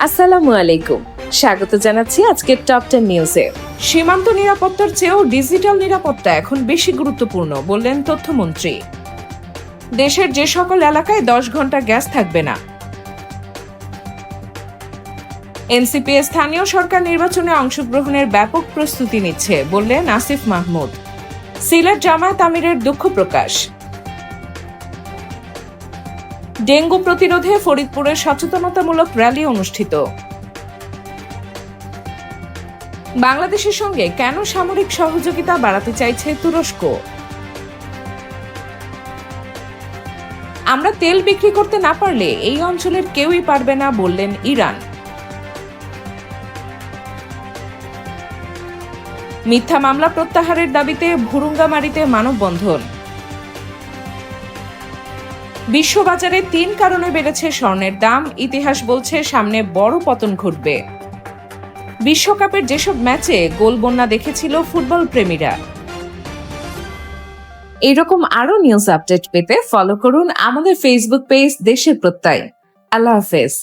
আসসালামু আলাইকুম, স্বাগত জানাচ্ছি আজকের টপ 10 নিউজে। সীমান্ত নিরাপত্তার চেয়েও ডিজিটাল নিরাপত্তা এখন বেশি গুরুত্বপূর্ণ বললেন তথ্যমন্ত্রী। দেশের যে সকল এলাকায় 10 ঘন্টা গ্যাস থাকবে না। এনসিপি স্থানীয় সরকার নির্বাচনে অংশগ্রহণের ব্যাপক প্রস্তুতি নিচ্ছে বললেন আসিফ মাহমুদ। সিলেট জামায়াত আমিরের দুঃখ প্রকাশ। ডেঙ্গু প্রতিরোধে ফরিদপুরে সচেতনতামূলক র্যালি অনুষ্ঠিত। বাংলাদেশের সঙ্গে কেন সামরিক সহযোগিতা বাড়াতে চাইছে তুরস্ক? আমরা তেল বিক্রি করতে না পারলে এই অঞ্চলের কেউই পারবে না বললেন ইরান। মিথ্যা মামলা প্রত্যাহারের দাবিতে ভুরুঙ্গামারীতে মানববন্ধন। বিশ্ববাজারে 3 কারণে বেড়েছে স্বর্ণের দাম, ইতিহাস বলছে সামনে বড় পতন ঘটবে। বিশ্বকাপের যেসব ম্যাচে গোল বন্যা দেখেছিল ফুটবল প্রেমীরা। এরকম আরো নিউজ আপডেট পেতে ফলো করুন আমাদের ফেসবুক পেজ দেশের প্রত্যয়। আল্লাহ হাফেজ।